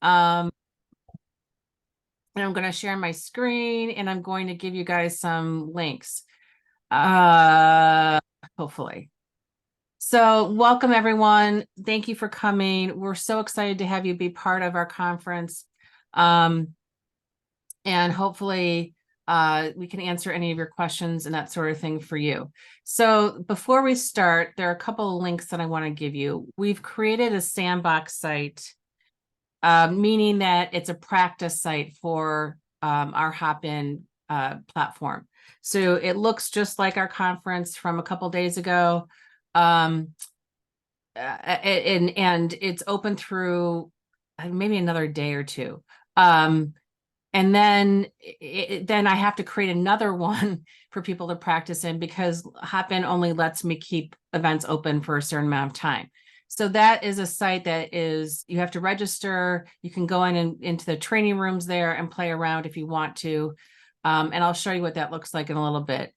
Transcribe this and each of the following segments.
And I'm going to share my screen and I'm going to give you guys some links. Hopefully. So welcome everyone. Thank you for coming. We're so excited to have you be part of our conference. And hopefully we can answer any of your questions and that sort of thing for you. So before we start, there are a couple of links that I want to give you. We've created a sandbox site, meaning that it's a practice site for our Hop-In platform. So it looks just like our conference from a couple days ago. And it's open through maybe another day or two. And then I have to create another one for people to practice in because Hop-In only lets me keep events open for a certain amount of time. So that is a site that is, you have to register. You can go in and into the training rooms there and play around if you want to. And I'll show you what that looks like in a little bit.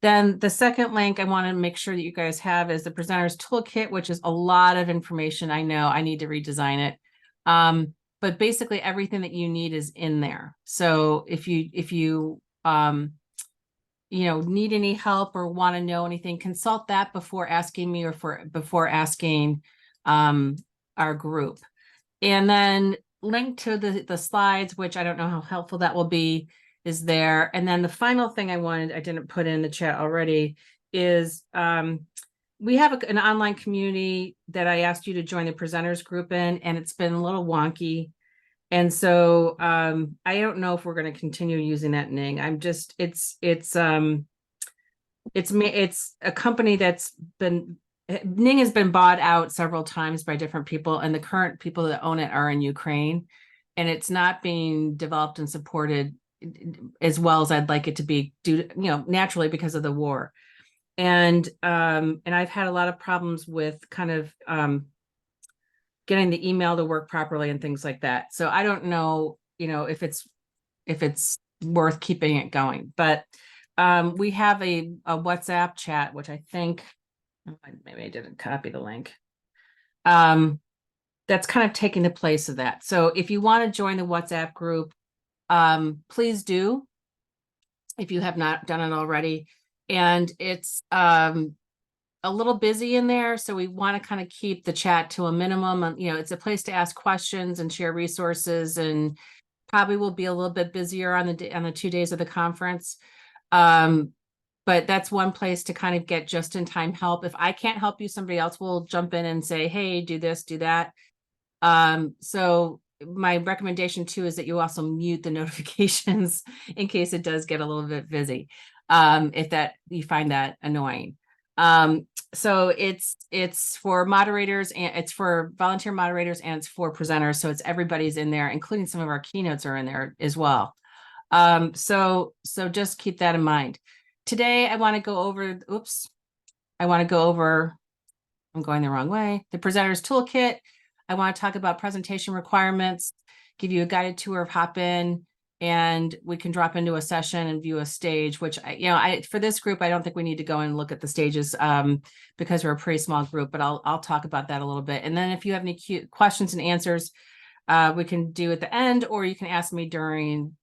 Then the second link I want to make sure that you guys have is the Presenter's Toolkit, which is a lot of information. I know I need to redesign it. But basically everything that you need is in there. So if you need any help or want to know anything, consult that before asking me or before asking our group. And then link to the slides, which I don't know how helpful that will be, is there. And then the final thing I didn't put in the chat already, is we have an online community that I asked you to join the presenters group in, and it's been a little wonky. And so I don't know if we're going to continue using that Ning. It's a company that's been, Ning has been bought out several times by different people, and the current people that own it are in Ukraine, and it's not being developed and supported as well as I'd like it to be, due to, naturally because of the war. And I've had a lot of problems with kind of getting the email to work properly and things like that. So I don't know, if it's worth keeping it going, but we have a WhatsApp chat, which I think maybe I didn't copy the link. That's kind of taking the place of that. So if you want to join the WhatsApp group, please do, if you have not done it already. And it's a little busy in there, so we want to kind of keep the chat to a minimum. It's a place to ask questions and share resources, and probably will be a little bit busier on the 2 days of the conference. But that's one place to kind of get just in time help. If I can't help you, somebody else will jump in and say, hey, do this, do that. So my recommendation too is that you also mute the notifications in case it does get a little bit busy, if you find that annoying. So it's for moderators, and it's for volunteer moderators, and it's for presenters. So it's everybody's in there, including some of our keynotes are in there as well. So just keep that in mind. Today I want to go over, I'm going the wrong way, the Presenter's Toolkit. I want to talk about presentation requirements, give you a guided tour of Hop-In, and we can drop into a session and view a stage, which for this group, I don't think we need to go and look at the stages because we're a pretty small group, but I'll talk about that a little bit. And then if you have any questions and answers, we can do at the end, or you can ask me during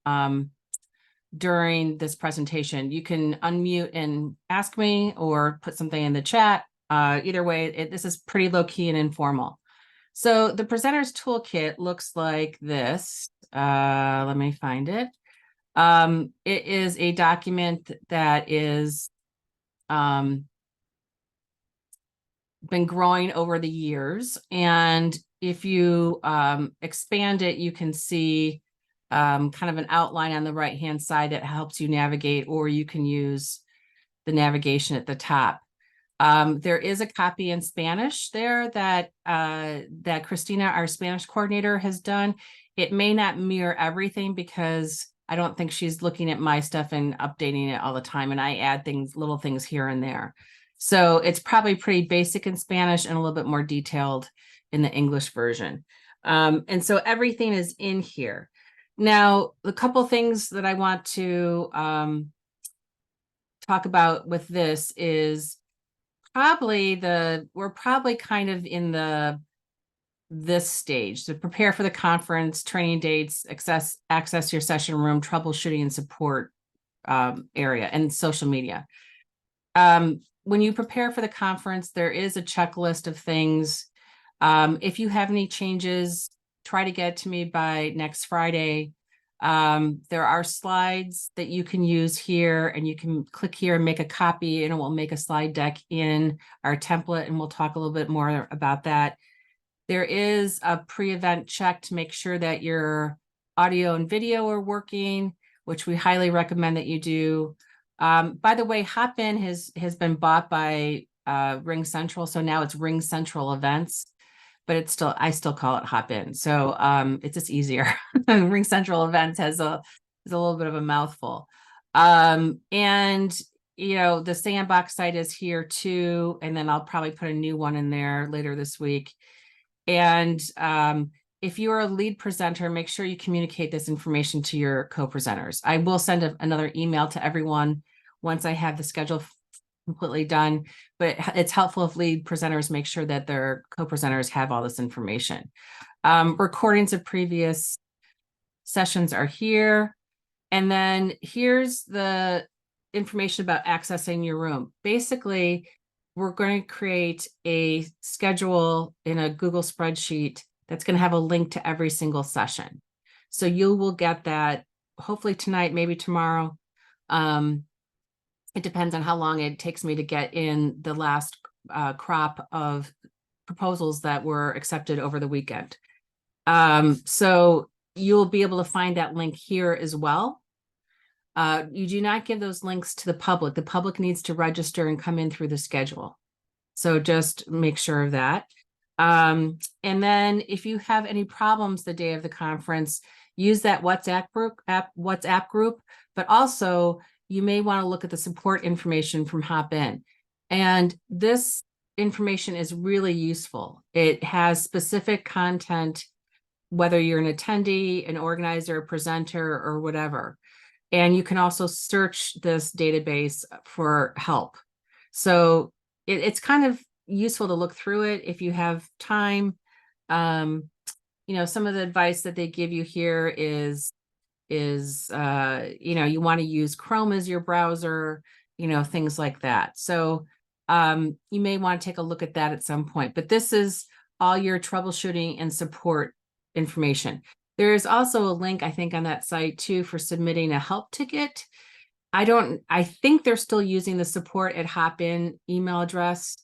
this presentation. You can unmute and ask me or put something in the chat. Either way, this is pretty low key and informal. So the Presenter's Toolkit looks like this. Let me find it. It is a document that is been growing over the years. And if you expand it, you can see kind of an outline on the right-hand side that helps you navigate, or you can use the navigation at the top. There is a copy in Spanish there that Christina, our Spanish coordinator, has done. It may not mirror everything because I don't think she's looking at my stuff and updating it all the time. And I add little things here and there. So it's probably pretty basic in Spanish and a little bit more detailed in the English version. And so everything is in here. Now, the couple things that I want to talk about with this is we're probably kind of in the this stage. So prepare for the conference, training dates, access your session room, troubleshooting and support area, and social media. When you prepare for the conference, there is a checklist of things. If you have any changes, try to get to me by next Friday. There are slides that you can use here, and you can click here and make a copy, and it will make a slide deck in our template, and we'll talk a little bit more about that. There is a pre-event check to make sure that your audio and video are working, which we highly recommend that you do. By the way, Hopin has been bought by Ring Central, so now it's Ring Central Events, but I still call it Hopin. So it's just easier. Ring Central Events is a little bit of a mouthful. And the Sandbox site is here too, and then I'll probably put a new one in there later this week. And if you are a lead presenter, make sure you communicate this information to your co-presenters. I will send another email to everyone once I have the schedule completely done, but it's helpful if lead presenters make sure that their co-presenters have all this information. Recordings of previous sessions are here. And then here's the information about accessing your room. Basically, we're going to create a schedule in a Google spreadsheet that's going to have a link to every single session. So you will get that hopefully tonight, maybe tomorrow. It depends on how long it takes me to get in the last crop of proposals that were accepted over the weekend. So you'll be able to find that link here as well. You do not give those links to the public. The public needs to register and come in through the schedule. So just make sure of that. And then if you have any problems the day of the conference, use that WhatsApp group, but also you may want to look at the support information from Hopin. And this information is really useful. It has specific content, whether you're an attendee, an organizer, a presenter, or whatever. And you can also search this database for help. So it's kind of useful to look through it if you have time. Some of the advice that they give you here is you want to use Chrome as your browser, things like that. So you may want to take a look at that at some point. But this is all your troubleshooting and support information. There is also a link, I think, on that site too for submitting a help ticket. I think they're still using the support@Hopin email address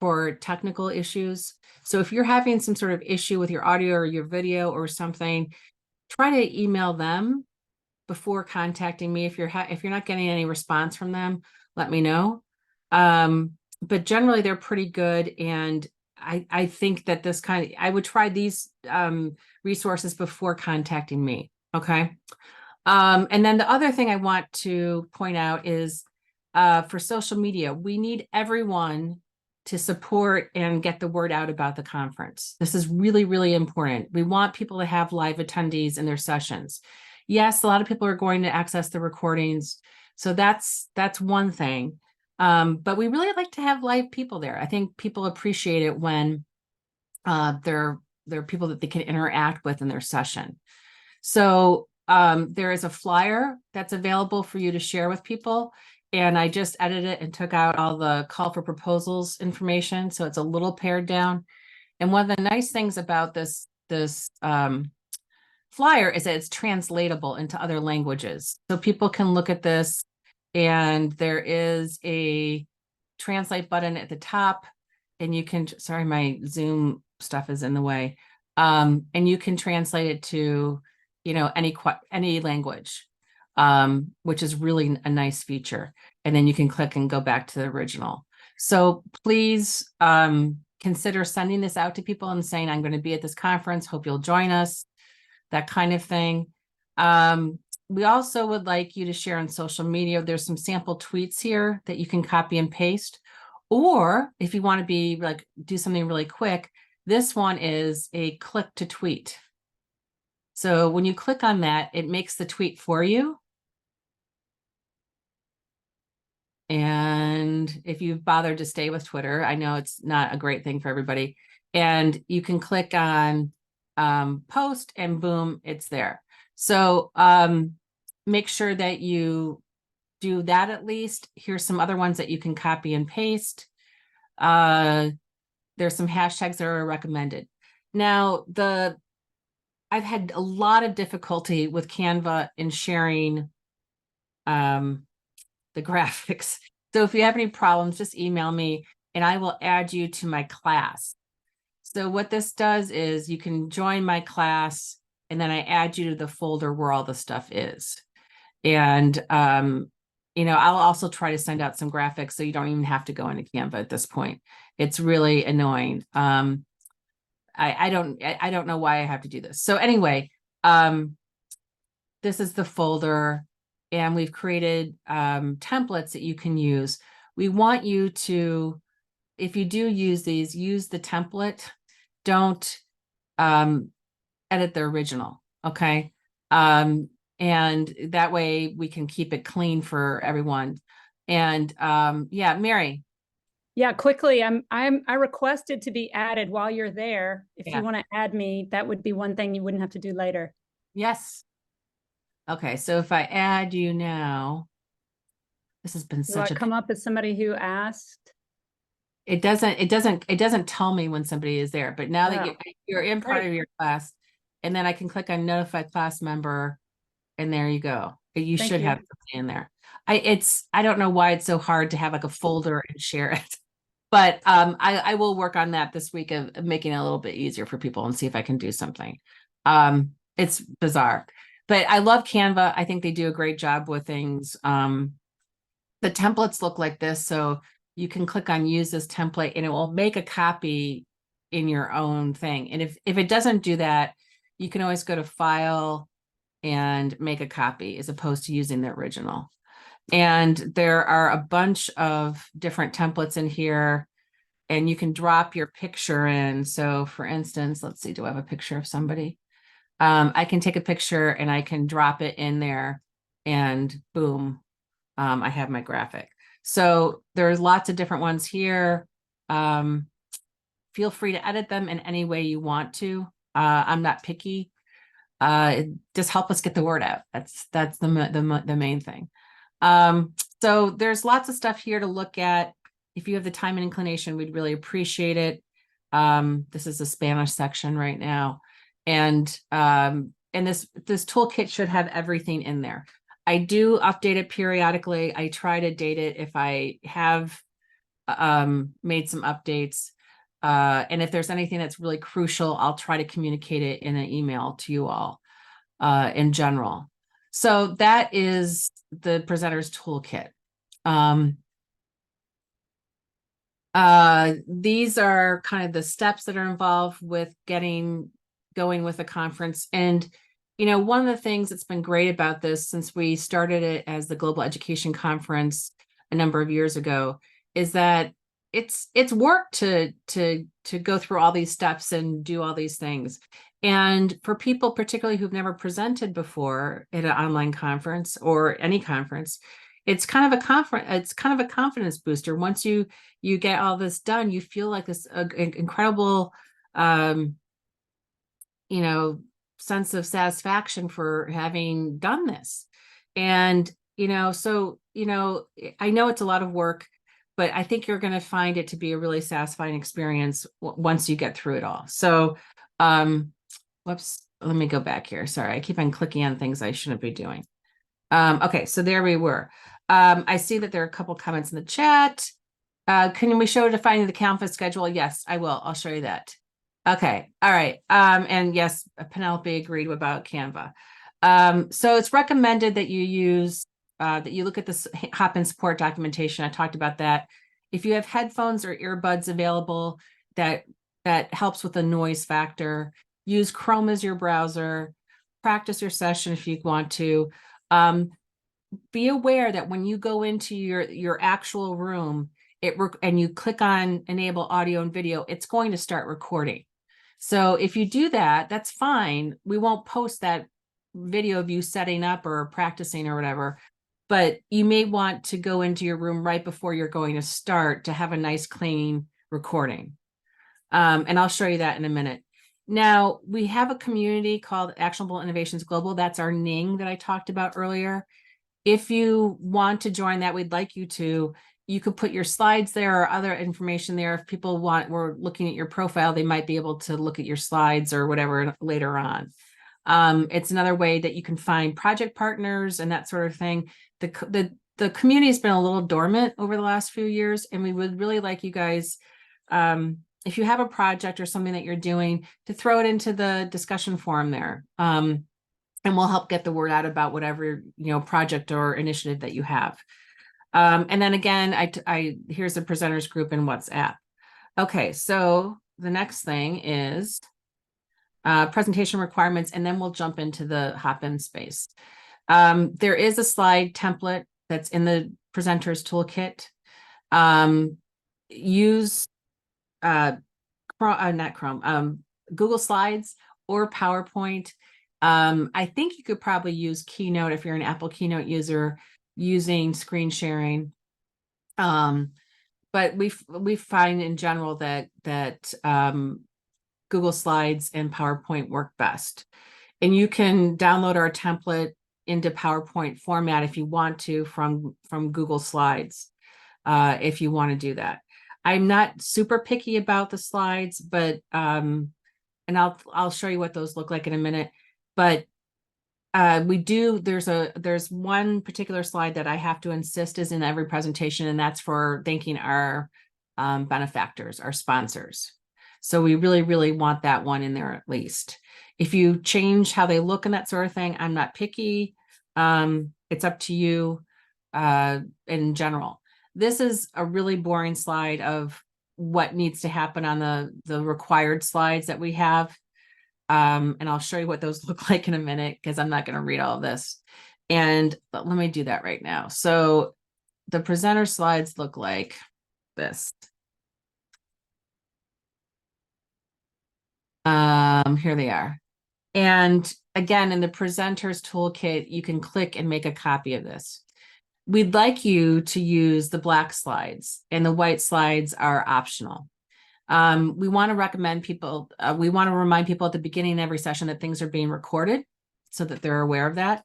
for technical issues. So if you're having some sort of issue with your audio or your video or something, try to email them before contacting me. If you're not getting any response from them, let me know. But generally they're pretty good, and I think that I would try these resources before contacting me. Okay. And then the other thing I want to point out is for social media, we need everyone to support and get the word out about the conference. This is really, really important. We want people to have live attendees in their sessions. Yes, a lot of people are going to access the recordings. So that's one thing. But we really like to have live people there. I think people appreciate it when there are people that they can interact with in their session. So there is a flyer that's available for you to share with people. And I just edited it and took out all the call for proposals information. So it's a little pared down. And one of the nice things about this flyer is that it's translatable into other languages. So people can look at this, and there is a translate button at the top, and you can, sorry, my Zoom stuff is in the way. And you can translate it to, any language, which is really a nice feature. And then you can click and go back to the original. So please consider sending this out to people and saying, I'm going to be at this conference. Hope you'll join us, that kind of thing. We also would like you to share on social media. There's some sample tweets here that you can copy and paste. Or if you want to do something really quick, this one is a click to tweet. So when you click on that, it makes the tweet for you. And if you've bothered to stay with Twitter, I know it's not a great thing for everybody. and you can click on post and boom, it's there. So make sure that you do that at least. Here's some other ones that you can copy and paste. There's some hashtags that are recommended. Now, I've had a lot of difficulty with Canva in sharing the graphics. So if you have any problems, just email me and I will add you to my class. So what this does is you can join my class and then I add you to the folder where all the stuff is. And, I'll also try to send out some graphics so you don't even have to go into Canva at this point. It's really annoying. I don't know why I have to do this. So anyway, this is the folder and we've created templates that you can use. We want you to, if you do use these, use the template. Don't edit the original, okay? And that way we can keep it clean for everyone. And yeah, Mary. Yeah, quickly, I requested to be added while you're there. If Yeah. you want to add me, that would be one thing you wouldn't have to do later. Yes. Okay, so if I add you now, this has been Do I such a come up as somebody who asked? it doesn't tell me when somebody is there, but now that you're in part Great. of your class, and then I can click on notify class member, and there you go. You Thank should you. have something in there. I don't know why it's so hard to have like a folder and share it, but I will work on that this week of making it a little bit easier for people and see if I can do something. It's bizarre, but I love Canva. I think they do a great job with things. The templates look like this, so you can click on use this template and it will make a copy in your own thing. And if it doesn't do that, you can always go to file and make a copy as opposed to using the original. And there are a bunch of different templates in here and you can drop your picture in. So for instance, let's see, do I have a picture of somebody? I can take a picture and I can drop it in there and boom, I have my graphic. So there's lots of different ones here. Feel free to edit them in any way you want to. I'm not picky. Just help us get the word out. That's the main thing. So there's lots of stuff here to look at. If you have the time and inclination, we'd really appreciate it. This is the Spanish section right now. And this toolkit should have everything in there. I do update it periodically. I try to date it if I have made some updates. And if there's anything that's really crucial, I'll try to communicate it in an email to you all in general. So that is the presenter's toolkit. These are kind of the steps that are involved with going with a conference. And, one of the things that's been great about this since we started it as the Global Education Conference a number of years ago is that it's work to go through all these steps and do all these things. And for people, particularly who've never presented before at an online conference or any conference, it's kind of a confidence booster. Once you get all this done, you feel like this incredible, sense of satisfaction for having done this. And, so, I know it's a lot of work, but I think you're going to find it to be a really satisfying experience once you get through it all. So, whoops, let me go back here. Sorry, I keep on clicking on things I shouldn't be doing. Okay, so there we were. I see that there are a couple comments in the chat. Can we show defining the Canva schedule? Yes, I will. I'll show you that. Okay, all right. And yes, Penelope agreed about Canva. So it's recommended that you use, that you look at this hop-in support documentation. I talked about that. If you have headphones or earbuds available, that helps with the noise factor. Use Chrome as your browser. Practice your session if you want to. Be aware that when you go into your actual room, and you click on enable audio and video, it's going to start recording. So if you do that, that's fine. We won't post that video of you setting up or practicing or whatever, but you may want to go into your room right before you're going to start to have a nice clean recording. And I'll show you that in a minute. Now, we have a community called Actionable Innovations Global. That's our NING that I talked about earlier. If you want to join that, we'd like you to. You could put your slides there or other information there. If people were looking at your profile, they might be able to look at your slides or whatever later on. It's another way that you can find project partners and that sort of thing. The community has been a little dormant over the last few years, and we would really like you guys, if you have a project or something that you're doing, to throw it into the discussion forum there. And we'll help get the word out about whatever, project or initiative that you have. And then again, here's the presenters group in WhatsApp. Okay, so the next thing is presentation requirements, and then we'll jump into the hop-in space. There is a slide template that's in the presenters toolkit. Use Google Slides or PowerPoint. I think you could probably use Keynote if you're an Apple Keynote user using screen sharing. But we find in general that Google Slides and PowerPoint work best. And you can download our template into PowerPoint format if you want to from Google Slides, if you want to do that. I'm not super picky about the slides, but and I'll show you what those look like in a minute. But there's one particular slide that I have to insist is in every presentation, and that's for thanking our benefactors, our sponsors. So we really, really want that one in there at least. If you change how they look and that sort of thing, I'm not picky. It's up to you in general. This is a really boring slide of what needs to happen on the required slides that we have. And I'll show you what those look like in a minute, because I'm not going to read all of this. And let me do that right now. So the presenter slides look like this. Here they are. And again, in the presenters toolkit, you can click and make a copy of this. We'd like you to use the black slides, and the white slides are optional. We want to recommend people, we want to remind people at the beginning of every session that things are being recorded so that they're aware of that.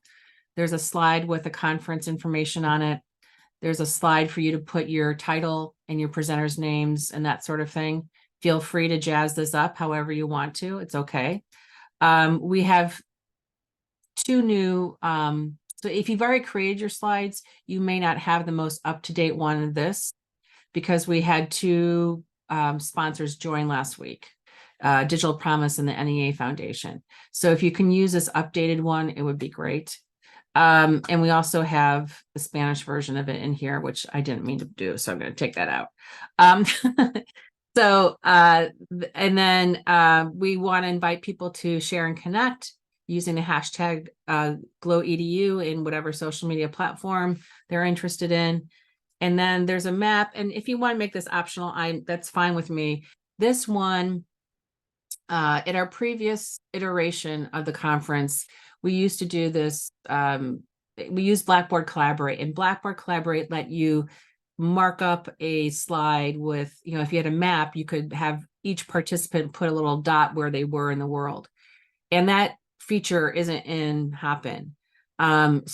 There's a slide with the conference information on it. There's a slide for you to put your title and your presenters' names and that sort of thing. Feel free to jazz this up however you want to. It's okay. We have two new, so if you've already created your slides, you may not have the most up-to-date one of this, because we had two sponsors join last week, Digital Promise and the NEA Foundation. So if you can use this updated one, it would be great. And we also have the Spanish version of it in here, which I didn't mean to do, so I'm going to take that out. So, and then we want to invite people to share and connect using the hashtag GlowEDU in whatever social media platform they're interested in. And then there's a map. And if you want to make this optional, that's fine with me. This one, at our previous iteration of the conference, we used to do this. We used Blackboard Collaborate, and Blackboard Collaborate let you mark up a slide with, if you had a map, you could have each participant put a little dot where they were in the world. And that feature isn't in Hopin. But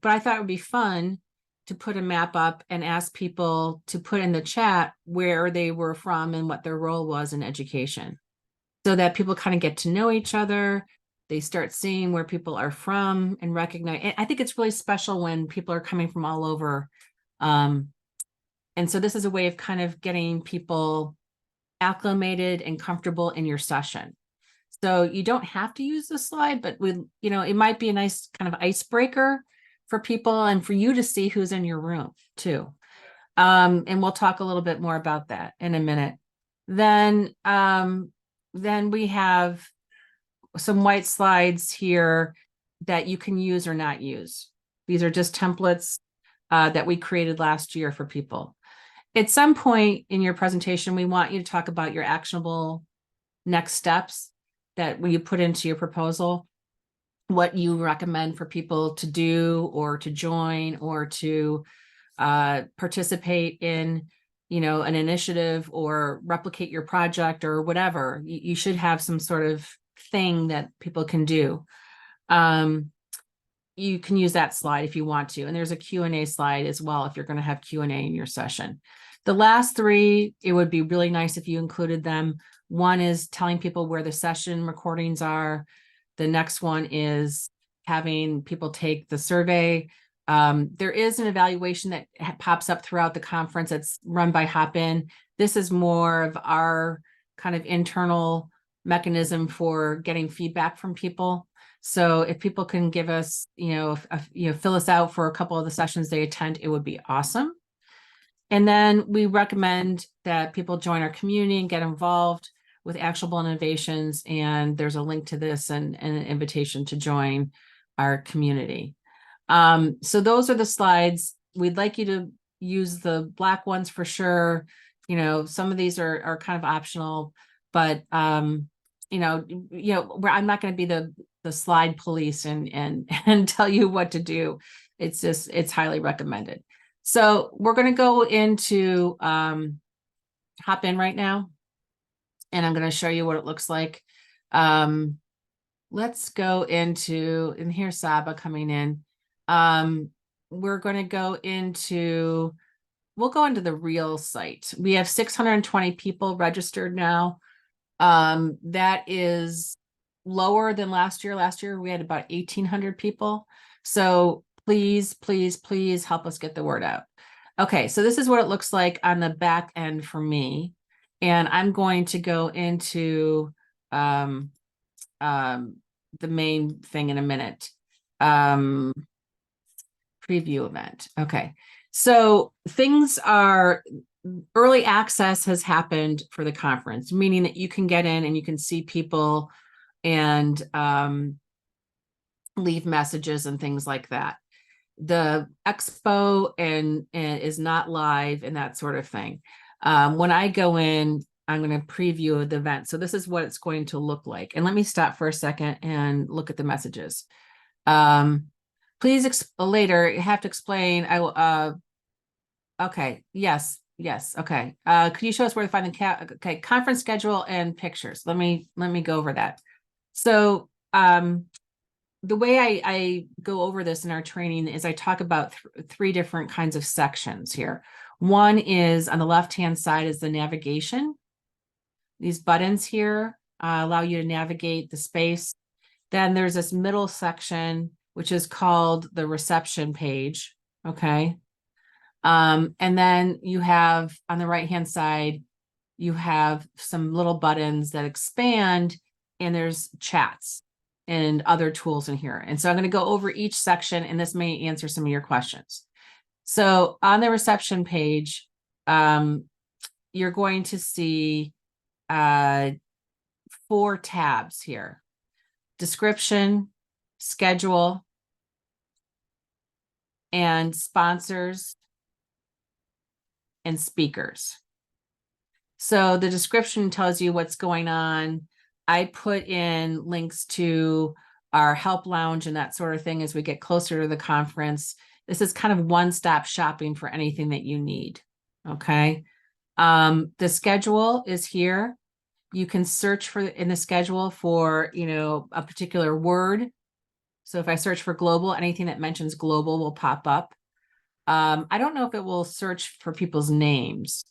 I thought it would be fun to put a map up and ask people to put in the chat where they were from and what their role was in education, so that people kind of get to know each other. They start seeing where people are from and recognize. And I think it's really special when people are coming from all over. And so this is a way of kind of getting people acclimated and comfortable in your session. So you don't have to use the slide, but it might be a nice kind of icebreaker for people and for you to see who's in your room too. And we'll talk a little bit more about that in a minute. Then we have some white slides here that you can use or not use. These are just templates that we created last year for people. At some point in your presentation, we want you to talk about your actionable next steps that you put into your proposal, what you recommend for people to do or to join or to participate in. an initiative or replicate your project or whatever. You should have some sort of thing that people can do. You can use that slide if you want to. And there's a Q&A slide as well if you're going to have Q&A in your session. The last three, it would be really nice if you included them. One is telling people where the session recordings are. The next one is having people take the survey. There is an evaluation that pops up throughout the conference that's run by Hopin. This is more of our kind of internal mechanism for getting feedback from people. So if people can give us, fill us out for a couple of the sessions they attend, it would be awesome. And then we recommend that people join our community and get involved with actionable innovations. And there's a link to this and an invitation to join our community. So those are the slides. We'd like you to use the black ones for sure. Some of these are kind of optional, but I'm not going to be the slide police and tell you what to do. It's highly recommended. So we're going to go into Hopin right now, and I'm going to show you what it looks like. Let's go into, and here's Saba coming in. We're going to go into, we'll go into the real site. We have 620 people registered now. That is lower than last year. Last year, we had about 1,800 people. So please, please, please help us get the word out. Okay, so this is what it looks like on the back end for me. And I'm going to go into the main thing in a minute. Preview event. Okay, so things are, early access has happened for the conference, meaning that you can get in and you can see people and leave messages and things like that. The expo and is not live and that sort of thing. When I go in, I'm going to preview the event. So this is what it's going to look like. And let me stop for a second and look at the messages. Please later, you have to explain. I will. Okay. Yes. Okay. Could you show us where to find the conference schedule and pictures? Let me go over that. So the way I go over this in our training is I talk about three different kinds of sections here. One is on the left-hand side is the navigation. These buttons here allow you to navigate the space. Then there's this middle section, which is called the reception page. Okay. And then you have on the right-hand side, you have some little buttons that expand, and there's chats and other tools in here. And so I'm going to go over each section, and this may answer some of your questions. So on the reception page, you're going to see 4 tabs here: description, schedule, and sponsors and speakers. So the description tells you what's going on. I put in links to our help lounge and that sort of thing as we get closer to the conference. This is kind of one-stop shopping for anything that you need. Okay. The schedule is here. You can search for in the schedule for, a particular word. So if I search for global, anything that mentions global will pop up. I don't know if it will search for people's names.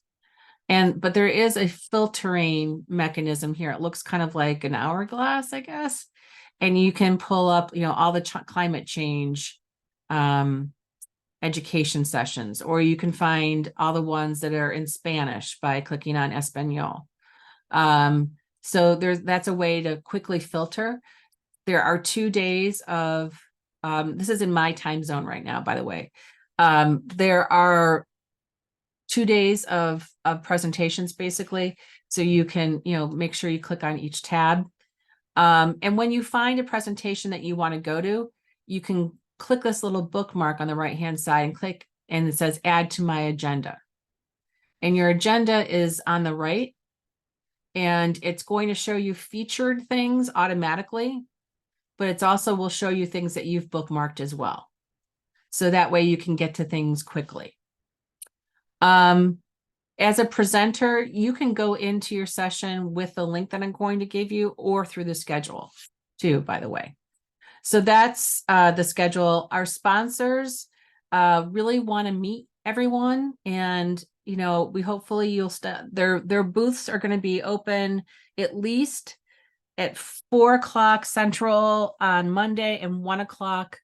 But there is a filtering mechanism here. It looks kind of like an hourglass, I guess. And you can pull up, all the climate change education sessions, or you can find all the ones that are in Spanish by clicking on Espanol. So that's a way to quickly filter. There are 2 days of, this is in my time zone right now, by the way. There are 2 days of presentations, basically. So you can, make sure you click on each tab. And when you find a presentation that you want to go to, you can click this little bookmark on the right-hand side and click, and it says add to my agenda. And your agenda is on the right, and it's going to show you featured things automatically, but it's also will show you things that you've bookmarked as well. So that way you can get to things quickly. As a presenter, you can go into your session with the link that I'm going to give you or through the schedule too, by the way. So that's the schedule. Our sponsors really want to meet everyone, and we hopefully you'll their booths are going to be open at least at 4 o'clock Central on Monday and 1 o'clock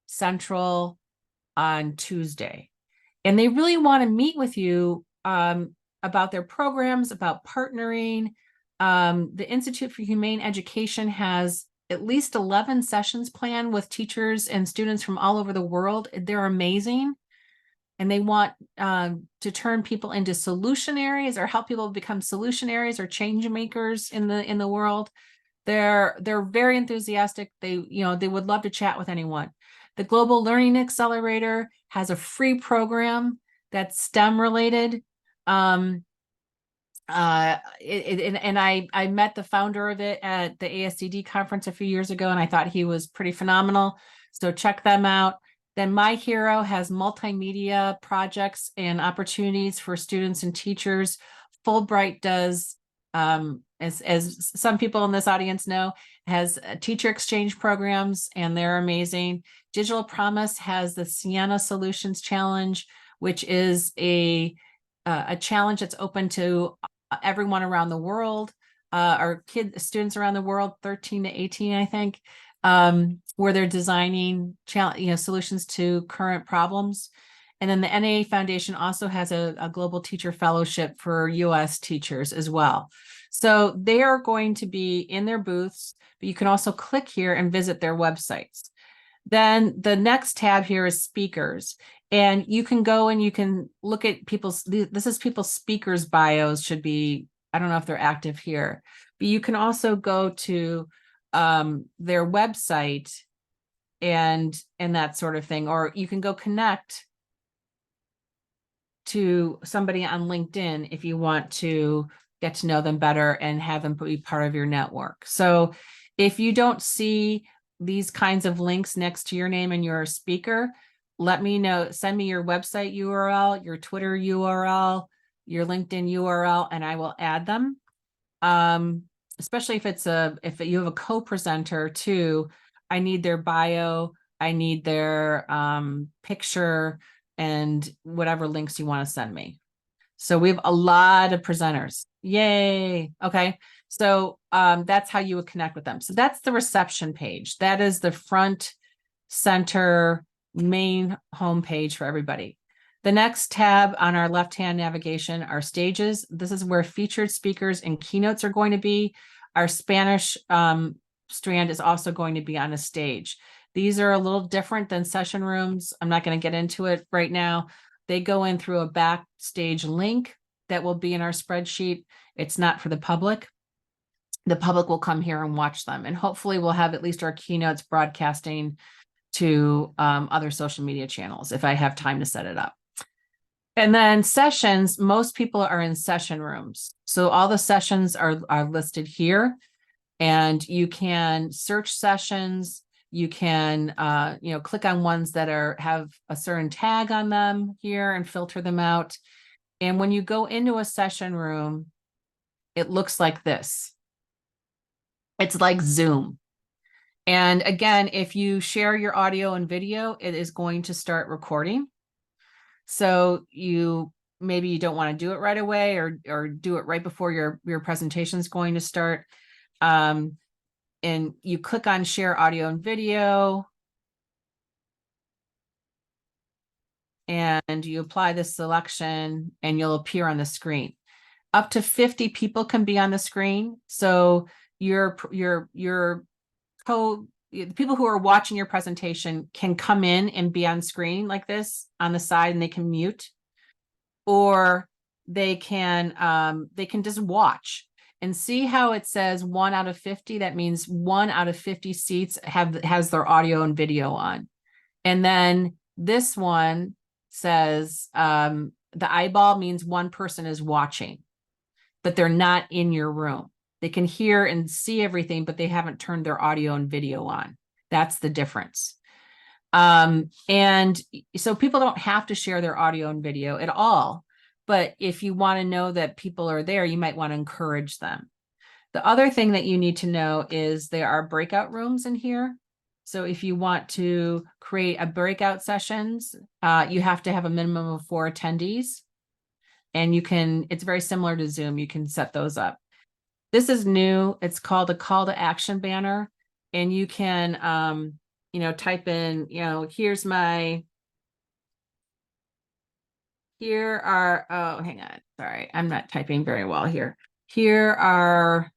Central on Tuesday. And they really want to meet with you about their programs, about partnering. The Institute for Humane Education has at least 11 sessions planned with teachers and students from all over the world. They're amazing. And they want to turn people into solutionaries or help people become solutionaries or change makers in the world. They're very enthusiastic. They would love to chat with anyone. The Global Learning Accelerator has a free program that's STEM related. And I met the founder of it at the ASCD conference a few years ago, and I thought he was pretty phenomenal. So check them out. Then My Hero has multimedia projects and opportunities for students and teachers. Fulbright does, as some people in this audience know, has teacher exchange programs, and they're amazing. Digital Promise has the Sienna Solutions Challenge, which is a challenge that's open to everyone around the world, our students around the world, 13 to 18, I think, where they're designing solutions to current problems. And then the NAA Foundation also has a global teacher fellowship for US teachers as well. So they are going to be in their booths, but you can also click here and visit their websites. Then the next tab here is speakers. And you can go and you can look at this is people's speakers bios should be, I don't know if they're active here, but you can also go to their website and that sort of thing, or you can go connect to somebody on LinkedIn if you want to get to know them better and have them be part of your network. So if you don't see these kinds of links next to your name and you're a speaker, let me know. Send me your website URL, your Twitter URL, your LinkedIn URL, and I will add them. Especially if you have a co-presenter too, I need their bio, I need their picture, and whatever links you want to send me. So we have a lot of presenters. Yay. Okay. So that's how you would connect with them. So that's the reception page. That is the front center main homepage for everybody. The next tab on our left-hand navigation are stages. This is where featured speakers and keynotes are going to be. Our Spanish strand is also going to be on a stage. These are a little different than session rooms. I'm not going to get into it right now. They go in through a backstage link that will be in our spreadsheet. It's not for the public. The public will come here and watch them. And hopefully we'll have at least our keynotes broadcasting to other social media channels if I have time to set it up. And then sessions, most people are in session rooms. So all the sessions are listed here, and you can search sessions. You can, click on ones that have a certain tag on them here and filter them out. And when you go into a session room, it looks like this. It's like Zoom. And again, if you share your audio and video, it is going to start recording. So maybe you don't want to do it right away or do it right before your presentation is going to start. And you click on share audio and video. And you apply this selection and you'll appear on the screen. Up to 50 people can be on the screen. So the people who are watching your presentation can come in and be on screen like this on the side, and they can mute, or they can just watch and see how it says 1 out of 50. That means 1 out of 50 seats has their audio and video on. And then this one says the eyeball means one person is watching, but they're not in your room. They can hear and see everything, but they haven't turned their audio and video on. That's the difference. And so people don't have to share their audio and video at all. but if you want to know that people are there, you might want to encourage them. The other thing that you need to know is there are breakout rooms in here. So if you want to create a breakout sessions, you have to have a minimum of 4 attendees. And you can, it's very similar to Zoom. You can set those up. This is new. It's called a call to action banner. And you can, type in, here are, oh, hang on. Sorry, I'm not typing very well here. Here are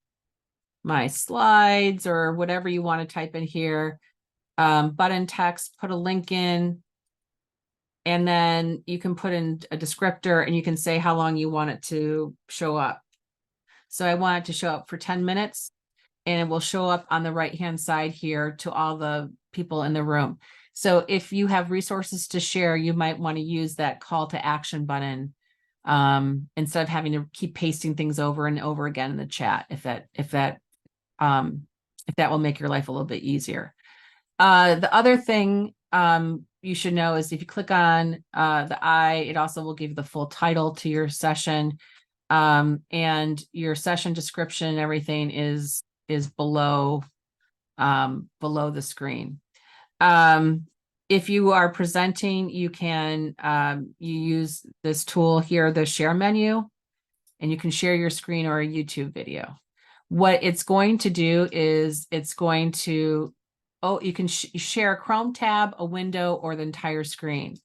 my slides or whatever you want to type in here. Button text, put a link in, and then you can put in a descriptor and you can say how long you want it to show up. So I want it to show up for 10 minutes and it will show up on the right-hand side here to all the people in the room. So if you have resources to share, you might want to use that call to action button instead of having to keep pasting things over and over again in the chat, if that will make your life a little bit easier. The other thing you should know is if you click on the eye, it also will give the full title to your session. And your session description and everything is below the screen. If you are presenting, you can you use this tool here, the share menu, and you can share your screen or a YouTube video. What it's going to do is it's going to, you can share a Chrome tab, a window, or the entire screen.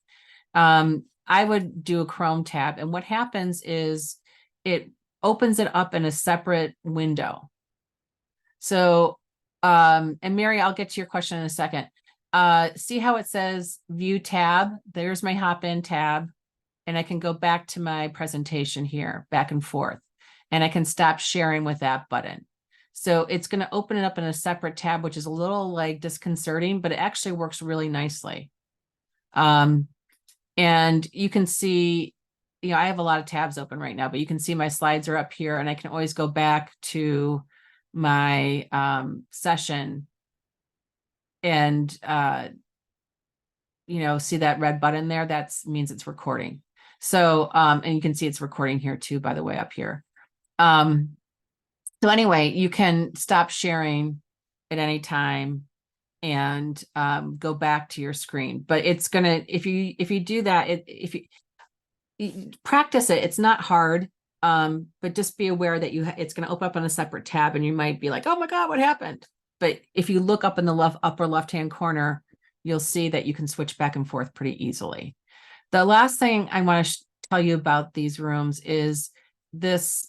I would do a Chrome tab, and what happens is it opens it up in a separate window. So, and Mary, I'll get to your question in a second. See how it says view tab? There's my hop in tab, and I can go back to my presentation here, back and forth, and I can stop sharing with that button. So it's going to open it up in a separate tab, which is a little like disconcerting, but it actually works really nicely. And you can see, I have a lot of tabs open right now, but you can see my slides are up here and I can always go back to my session and, see that red button there. That means it's recording. So, and you can see it's recording here too, by the way, up here. So anyway, you can stop sharing at any time and go back to your screen. But it's gonna, if you do that, if you practice it, it's not hard. But just be aware that it's gonna open up on a separate tab, and you might be like, oh my God, what happened? But if you look up in the upper left-hand corner, you'll see that you can switch back and forth pretty easily. The last thing I want to tell you about these rooms is this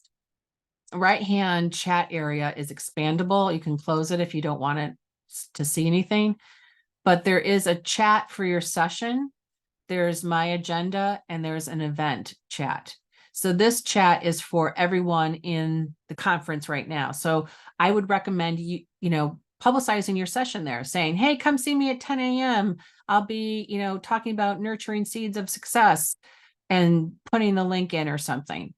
right-hand chat area is expandable. You can close it if you don't want it to see anything, but there is a chat for your session. There's my agenda and there's an event chat. So this chat is for everyone in the conference right now. So I would recommend publicizing your session there, saying, hey, come see me at 10 a.m. I'll be, talking about nurturing seeds of success, and putting the link in or something.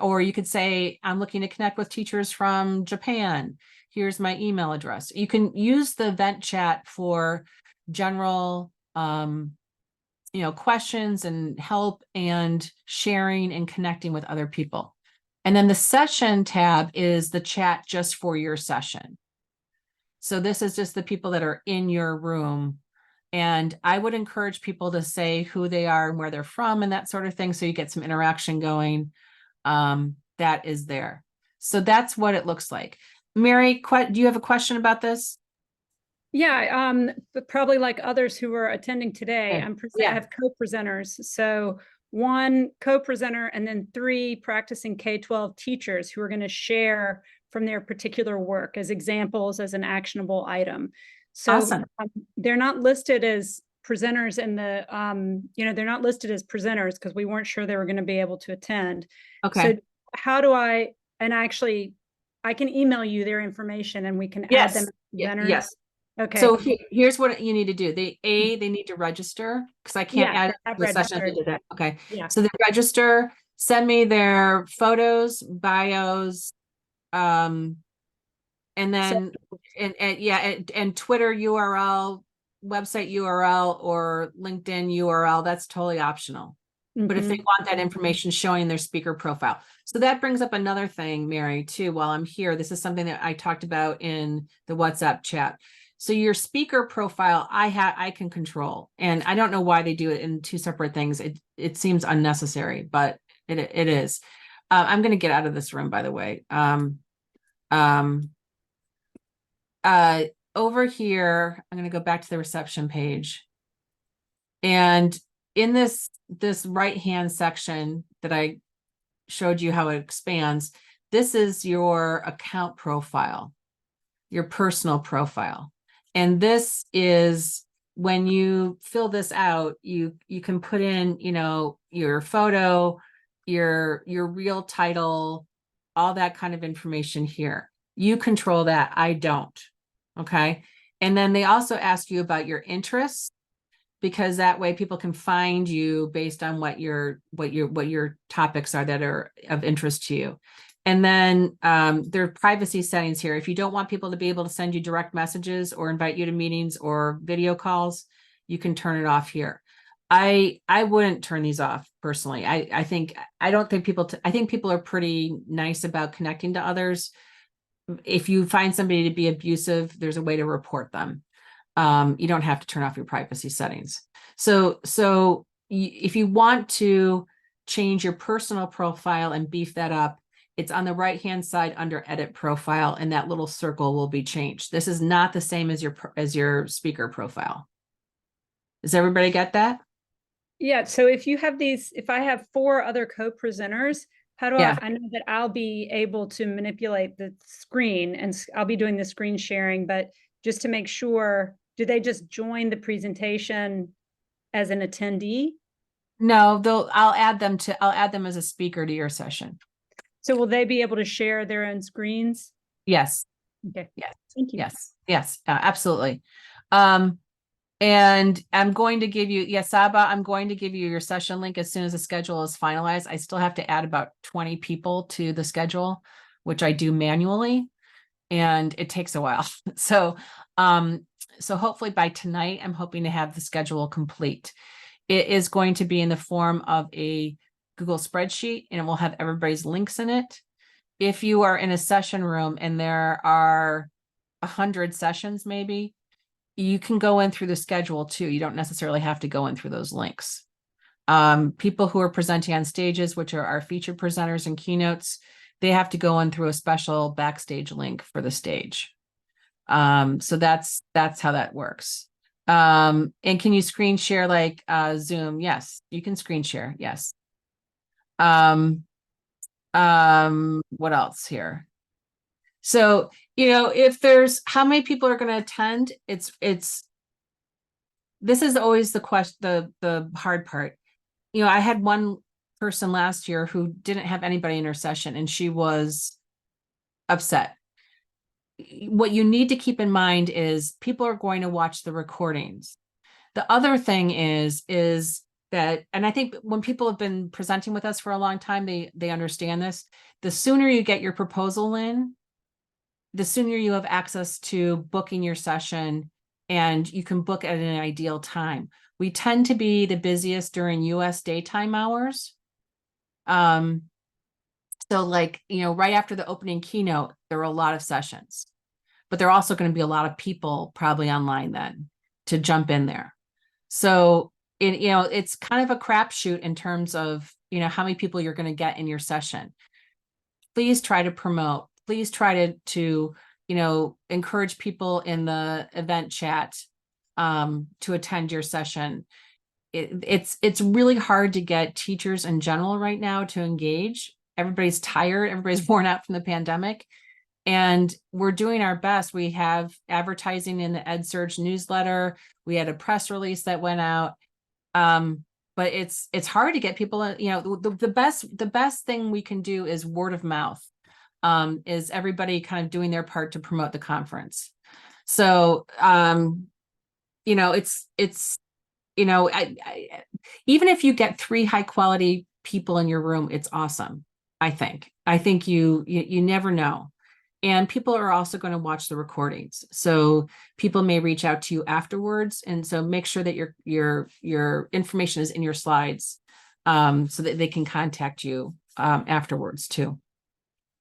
Or you could say, I'm looking to connect with teachers from Japan. Here's my email address. You can use the event chat for general, questions and help and sharing and connecting with other people. And then the session tab is the chat just for your session. So this is just the people that are in your room. And I would encourage people to say who they are and where they're from and that sort of thing, so you get some interaction going. That is there. So that's what it looks like. Mary, do you have a question about this? Yeah, but probably like others who are attending today, Okay. I have co-presenters. So one co-presenter and then 3 practicing K-12 teachers who are going to share from their particular work as examples, as an actionable item. So Awesome. They're not listed as presenters in the, they're not listed as presenters because we weren't sure they were going to be able to attend. Okay. So how do I can email you their information and we can add them as presenters? Yes. Okay. So here's what you need to do. They need to register, because I can't add the session into that. Okay. Yeah. So they register, send me their photos, bios, and then and Twitter URL, website URL, or LinkedIn URL. That's totally optional. But if they Mhm. want that information showing their speaker profile. So that brings up another thing, Mary, too, while I'm here. This is something that I talked about in the WhatsApp chat. So your speaker profile, I can control, and I don't know why they do it in two separate things. It seems unnecessary, but it is. I'm going to get out of this room, by the way. Um, Over here, I'm going to go back to the reception page. And in this right-hand section that I showed you how it expands, this is your account profile, your personal profile. And this is when you fill this out, you can put in, your photo, your real title, all that kind of information here. You control that. I don't. Okay. And then they also ask you about your interests, because that way people can find you based on what your topics are that are of interest to you. And then there are privacy settings here. If you don't want people to be able to send you direct messages or invite you to meetings or video calls, you can turn it off here. I wouldn't turn these off personally. I think people are pretty nice about connecting to others. If you find somebody to be abusive, there's a way to report them. You don't have to turn off your privacy settings. So if you want to change your personal profile and beef that up, it's on the right-hand side under edit profile, and that little circle will be changed. This is not the same as your speaker profile. Does everybody get that? Yeah, so if I have 4 other co-presenters, how do Yeah. I know that I'll be able to manipulate the screen, and I'll be doing the screen sharing, but just to make sure, do they just join the presentation as an attendee? No, I'll add them as a speaker to your session. So will they be able to share their own screens? Yes. Okay. Yes. Thank you. Yes, absolutely. And I'm going to give you, Saba, I'm going to give you your session link as soon as the schedule is finalized. I still have to add about 20 people to the schedule, which I do manually, and it takes a while. So, so hopefully by tonight, I'm hoping to have the schedule complete. It is going to be in the form of a Google spreadsheet, and it will have everybody's links in it. If you are in a session room and there are 100 sessions, maybe, you can go in through the schedule too. You don't necessarily have to go in through those links. People who are presenting on stages, which are our featured presenters and keynotes, they have to go in through a special backstage link for the stage. So that's how that works. And can you screen share like Zoom? Yes, you can screen share. Yes. What else here? So, if there's how many people are going to attend, this is always the question, the hard part. I had one person last year who didn't have anybody in her session, and she was upset. What you need to keep in mind is people are going to watch the recordings. The other thing is that, and I think when people have been presenting with us for a long time, they understand this. The sooner you get your proposal in, the sooner you have access to booking your session, and you can book at an ideal time. We tend to be the busiest during US daytime hours. So like, right after the opening keynote, there are a lot of sessions, but there are also going to be a lot of people probably online then to jump in there. So it's kind of a crapshoot in terms of, how many people you're going to get in your session. Please try to promote, please try to encourage people in the event chat to attend your session. It's really hard to get teachers in general right now to engage. Everybody's tired, everybody's worn out from the pandemic, and we're doing our best. We have advertising in the EdSurge newsletter. We had a press release that went out. But it's hard to get people, the best thing we can do is word of mouth. Is everybody kind of doing their part to promote the conference. So, it's even if you get 3 high quality people in your room, it's awesome. I think you never know. And people are also going to watch the recordings. So people may reach out to you afterwards. And so make sure that your information is in your slides so that they can contact you afterwards too.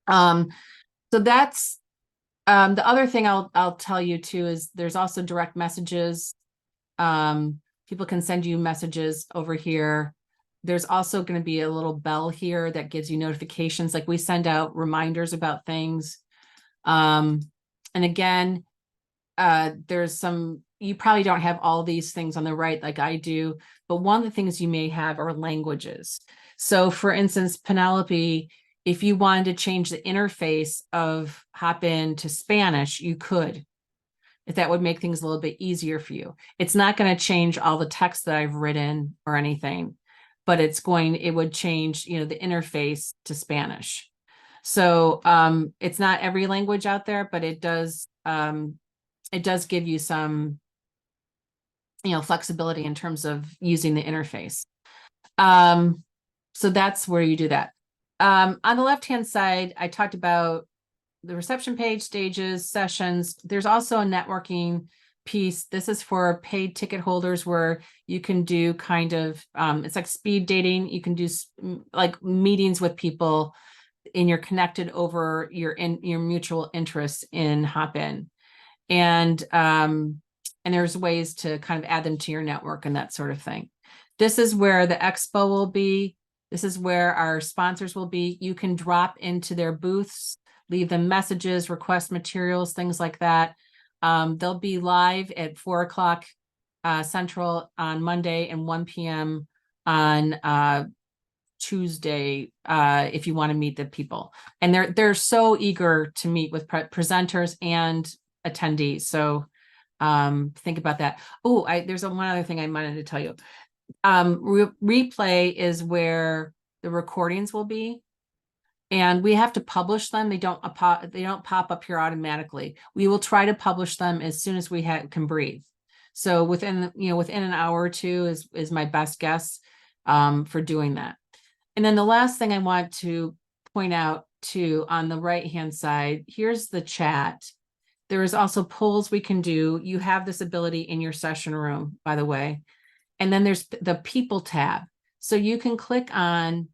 So that's the other thing I'll tell you too is there's also direct messages. People can send you messages over here. There's also going to be a little bell here that gives you notifications. Like we send out reminders about things. And again, there's some, you probably don't have all these things on the right like I do, but one of the things you may have are languages. So for instance, Penelope, if you wanted to change the interface of Hopin to Spanish, you could, if that would make things a little bit easier for you. It's not going to change all the text that I've written or anything, but it would change, the interface to Spanish. So it's not every language out there, but it does give you some, flexibility in terms of using the interface. So that's where you do that. On the left-hand side, I talked about the reception page, stages, sessions. There's also a networking piece. This is for paid ticket holders where you can do kind of, it's like speed dating. You can do like meetings with people and you're connected over your mutual interests in Hopin. And there's ways to kind of add them to your network and that sort of thing. This is where the expo will be. This is where our sponsors will be. You can drop into their booths, leave them messages, request materials, things like that. They'll be live at 4 o'clock Central on Monday and 1 p.m. on Tuesday if you want to meet the people. And they're so eager to meet with presenters and attendees. So think about that. Oh, there's one other thing I wanted to tell you. Replay is where the recordings will be. And we have to publish them. They don't pop up here automatically. We will try to publish them as soon as we can breathe. So within an hour or two is my best guess for doing that. And then the last thing I want to point out too, on the right-hand side, here's the chat. There is also polls we can do. You have this ability in your session room, by the way. And then there's the people tab. So you can click on,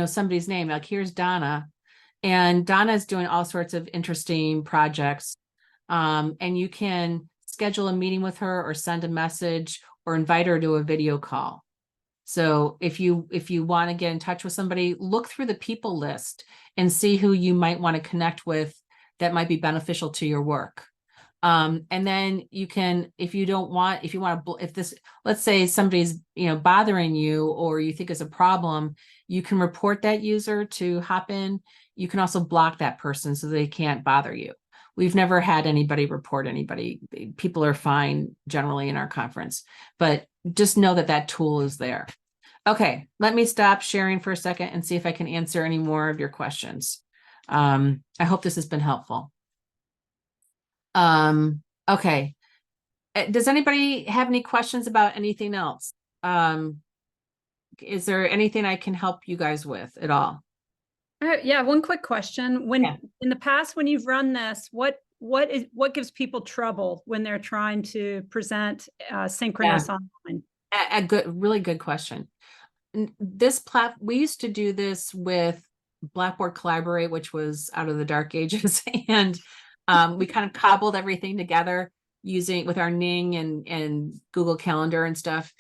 somebody's name, like here's Donna, and Donna is doing all sorts of interesting projects. And you can schedule a meeting with her or send a message or invite her to a video call. So if you want to get in touch with somebody, look through the people list and see who you might want to connect with that might be beneficial to your work. And then you can, let's say somebody's, bothering you or you think is a problem, you can report that user to Hopin. You can also block that person so they can't bother you. We've never had anybody report anybody. People are fine generally in our conference, but just know that tool is there. Okay, let me stop sharing for a second and see if I can answer any more of your questions. I hope this has been helpful. Okay. Does anybody have any questions about anything else? Is there anything I can help you guys with at all? Yeah, one quick question. In the past, when you've run this, what gives people trouble when they're trying to present synchronous online? Really good question. We used to do this with Blackboard Collaborate, which was out of the dark ages, and we kind of cobbled everything together with our Ning and Google Calendar and stuff.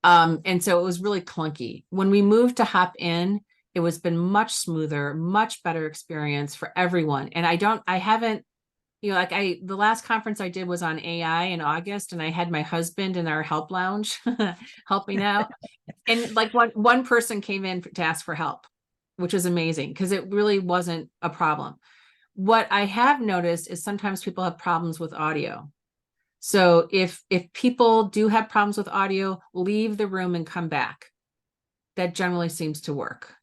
And so it was really clunky. When we moved to Hopin, it was been much smoother, much better experience for everyone. And the last conference I did was on AI in August, and I had my husband in our help lounge helping out. And like one person came in to ask for help, which was amazing because it really wasn't a problem. What I have noticed is sometimes people have problems with audio. So if people do have problems with audio, leave the room and come back. That generally seems to work.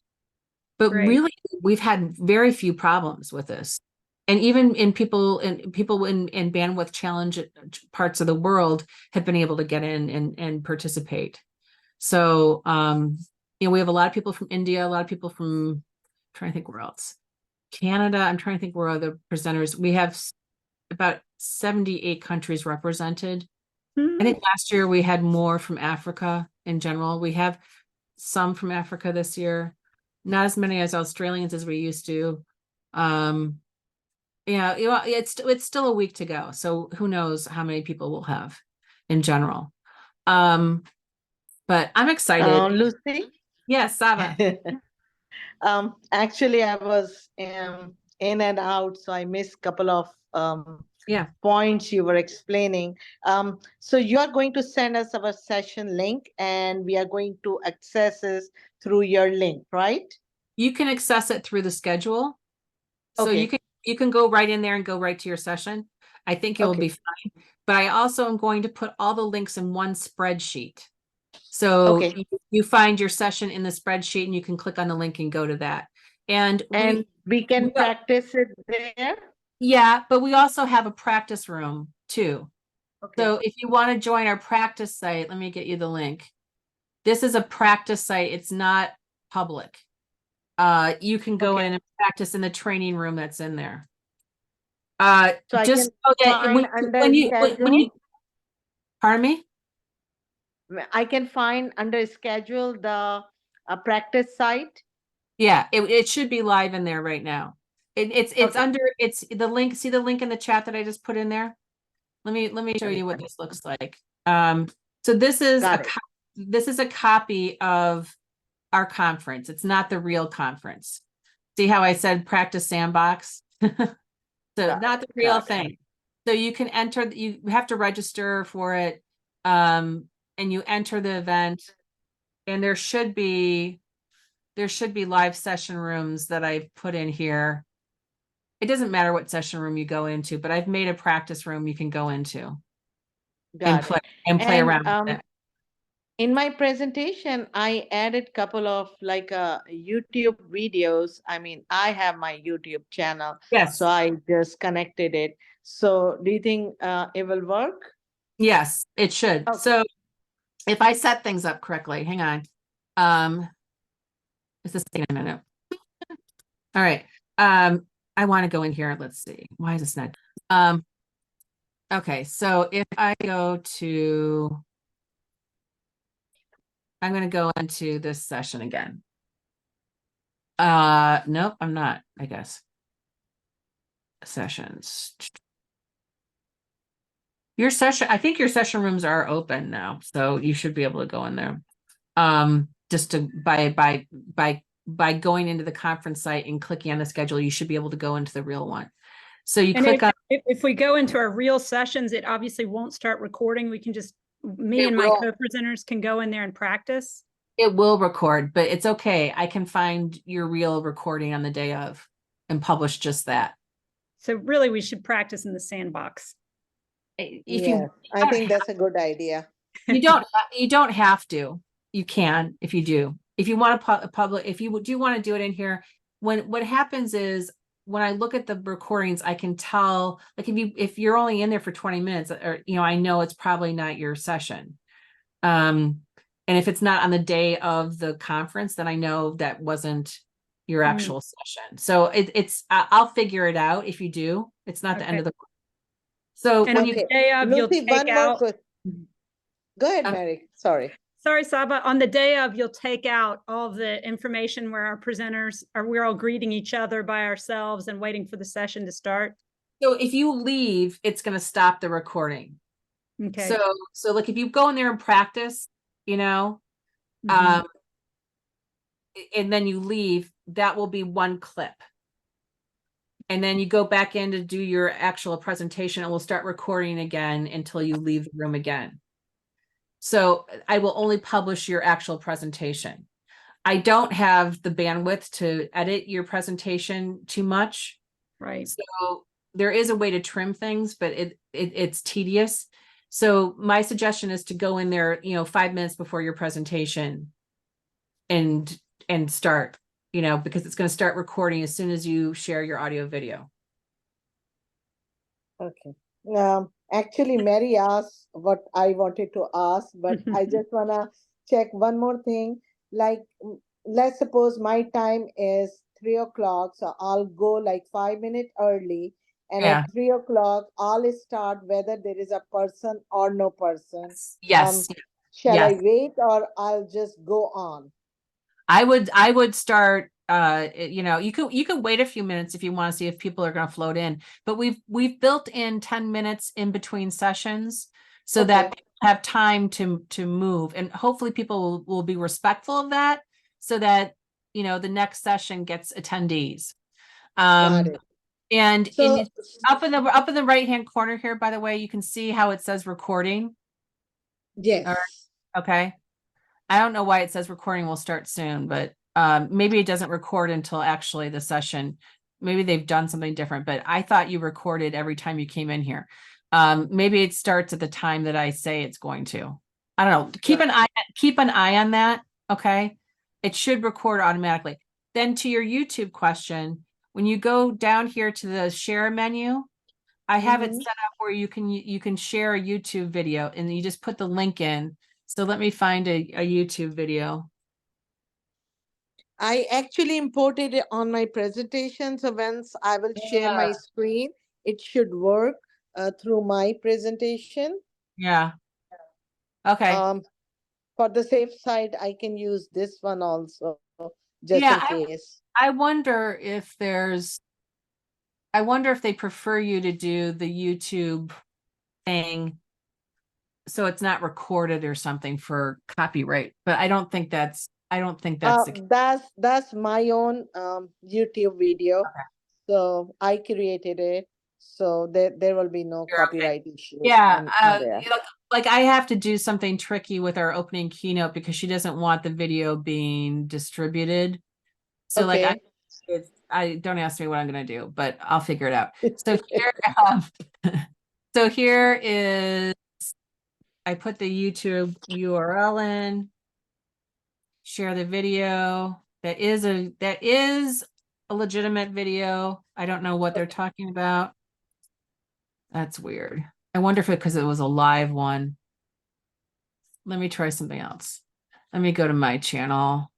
But really, we've had very few problems with this. And even in people in bandwidth challenge parts of the world have been able to get in and participate. So, we have a lot of people from India, a lot of people from, I'm trying to think where else, Canada. I'm trying to think where other presenters. We have about 78 countries represented. I think last year we had more from Africa in general. We have some from Africa this year, not as many as Australians as we used to. Yeah, it's still a week to go, so who knows how many people we'll have in general. But I'm excited. Lucy? Yes, Saba. Actually, I was in and out, so I missed a couple of Yeah. points you were explaining. So you are going to send us our session link, and we are going to access this through your link, right? You can access it through the schedule. So Okay. you can go right in there and go right to your session. I think you'll be fine. But I also am going to put all the links in one spreadsheet. So Okay. you find your session in the spreadsheet and you can click on the link and go to that. And we can practice it there? Yeah, but we also have a practice room too. Okay. So if you want to join our practice site, let me get you the link. This is a practice site. It's not public. You can go in and practice in the training room that's in there. So just I so that when you pardon me? I can find under schedule the practice site. Yeah, it should be live in there right now. It's under, it's the link. See the link in the chat that I just put in there? Let me show you what this looks like. So this is this is a copy of our conference. It's not the real conference. See how I said practice sandbox? So not the real thing. So you can enter, you have to register for it. And you enter the event, and there should be live session rooms that I've put in here. It doesn't matter what session room you go into, but I've made a practice room you can go into and play around with it. In my presentation, I added couple of like YouTube videos. I mean, I have my YouTube channel. Yes. So I just connected it. So do you think it will work? Yes, it should. Okay. So if I set things up correctly, hang on. Is this taking a minute? All right. I want to go in here. Let's see. Why is this not? Okay. So if I go to, I'm going to go into this session again. Nope, I'm not, I guess. Sessions. Your session, I think your session rooms are open now, so you should be able to go in there. Just to by going into the conference site and clicking on the schedule, you should be able to go into the real one. So you click on. If we go into our real sessions, it obviously won't start recording. We can just, me and my co-presenters can go in there and practice. It will record, but it's okay. I can find your real recording on the day of and publish just that. So really, we should practice in the sandbox. I think that's a good idea. You don't have to. You can if you do. If you want to if you do want to do it in here, what happens is when I look at the recordings, I can tell, like if you're only in there for 20 minutes, or I know it's probably not your session. And if it's not on the day of the conference, then I know that wasn't your actual session. So I'll figure it out if you do. It's not the end of the. So and when you day of, you'll take out. Go ahead, Mary. Sorry, Saba. On the day of, you'll take out all the information where our presenters are. We're all greeting each other by ourselves and waiting for the session to start. So if you leave, it's going to stop the recording. Okay. So like if you go in there and practice, and then you leave, that will be one clip. And then you go back in to do your actual presentation, and we'll start recording again until you leave the room again. So I will only publish your actual presentation. I don't have the bandwidth to edit your presentation too much. Right. So there is a way to trim things, but it's tedious. So my suggestion is to go in there, 5 minutes before your presentation and start, because it's going to start recording as soon as you share your audio video. Okay. Actually, Mary asked what I wanted to ask, but I just want to check one more thing. Like, let's suppose my time is 3 o'clock, so I'll go like 5 minutes early. And at 3 o'clock, I'll start whether there is a person or no person. Yes. Shall I wait or I'll just go on? I would start, you can wait a few minutes if you want to see if people are going to float in, but we've built in 10 minutes in between sessions so that Okay. people have time to move, and hopefully people will be respectful of that so that, the next session gets attendees. Got Um, it. and So, up in the right-hand corner here, by the way, you can see how it says recording. All right. yes. Okay. I don't know why it says recording will start soon, but maybe it doesn't record until actually the session. Maybe they've done something different, but I thought you recorded every time you came in here. Maybe it starts at the time that I say it's going to. I don't know. Keep an eye on that. Okay. It should record automatically. Then to your YouTube question, when you go down here to the share menu, I have it Mhm. set up where you can share a YouTube video and you just put the link in. So let me find a YouTube video. I actually imported it on my presentation. So once I will share Yeah. my screen, it should work through my presentation. Yeah. Okay. Um, for the safe side, I can use this one also, just Yeah, in case. I wonder if I wonder if they prefer you to do the YouTube thing so it's not recorded or something for copyright. But I don't think that's the case. That's my own YouTube video. So I created it. So there will be no You're okay. copyright issue Yeah, in there. like I have to do something tricky with our opening keynote because she doesn't want the video being distributed. So like Okay. I don't ask me what I'm gonna do, but I'll figure it out. So here, so here is I put the YouTube URL in, share the video. That is a legitimate video. I don't know what they're talking about. That's weird. I wonder if because it was a live one. Let me try something else. Let me go to my channel.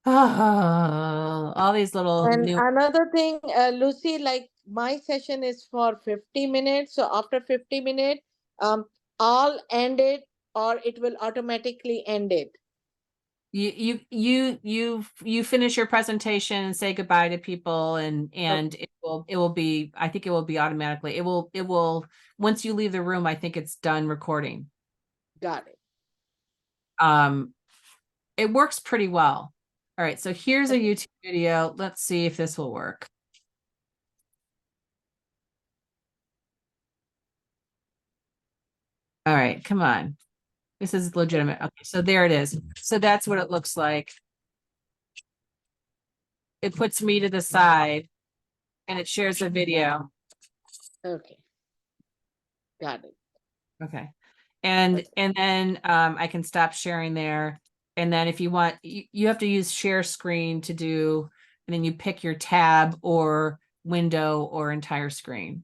Oh, all these little And new. another thing, Lucy, like my session is for 50 minutes. So after 50 minutes, um, I'll end it or it will automatically end it. You finish your presentation and say goodbye to people and it will be, I think it will be automatically. It will once you leave the room, I think it's done recording. Got it. Um, it works pretty well. All right, so here's a YouTube video. Let's see if this will work. All right, come on. This is legitimate. Okay, so there it is. So that's what it looks like. It puts me to the side and it shares a video. Okay. Got it. Okay. And then I can stop sharing there. And then if you want, you have to use share screen to do, and then you pick your tab or window or entire screen,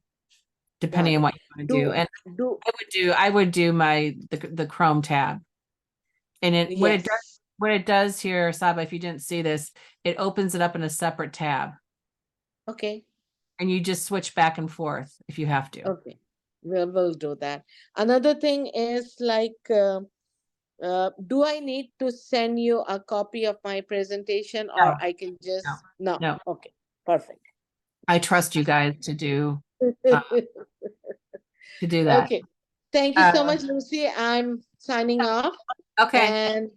Got depending on it. what you want to do. And Do I would do the Chrome tab. And yes. what it does here, Saba, if you didn't see this, it opens it up in a separate tab. Okay. And you just switch back and forth if you have to. Okay. We'll do that. Another thing is like, do I need to send you a copy of my presentation or No, I can no, just, no. no. Okay. Perfect. I trust you guys uh, to do that. Okay. Thank you so much, Lucy. I'm signing off, Okay. and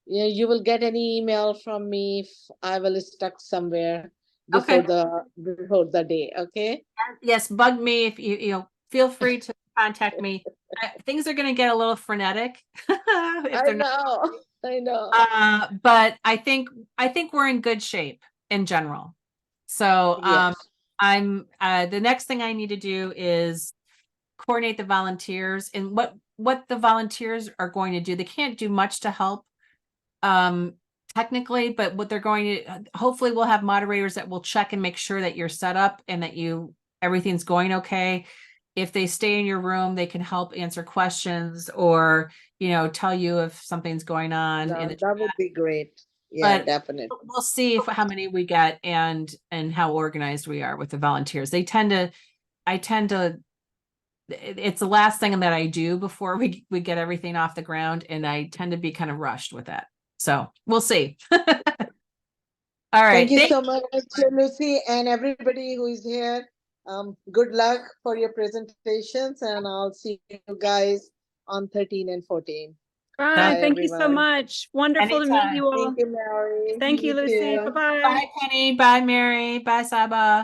yeah, you will get an email from me if I will stuck somewhere Okay. before the day. Okay. Yes, bug me if feel free to contact me. Things are going to get a little frenetic if I they're not. know. I know. But I think we're in good shape in general. So Yes. I'm the next thing I need to do is coordinate the volunteers and what the volunteers are going to do. They can't do much to help technically, but what they're going to hopefully we'll have moderators that will check and make sure that you're set up and that everything's going okay. If they stay in your room, they can help answer questions or tell you if something's going on in the That would be great. Yeah, but definitely. we'll see how many we get and how organized we are with the volunteers. I tend to it's the last thing that I do before we get everything off the ground, and I tend to be kind of rushed with that. So we'll see. All right. Thank you so much, Lucy, and everybody who is here. Good luck for your presentations, and I'll see you guys on 13 and 14. Bye. Bye, Thank you so everyone. much. Wonderful to meet Anytime. you all. Thank you, Mary. Thank you, Lucy. too. Bye-bye. Bye, Penny. Bye, Mary. Bye, Saba.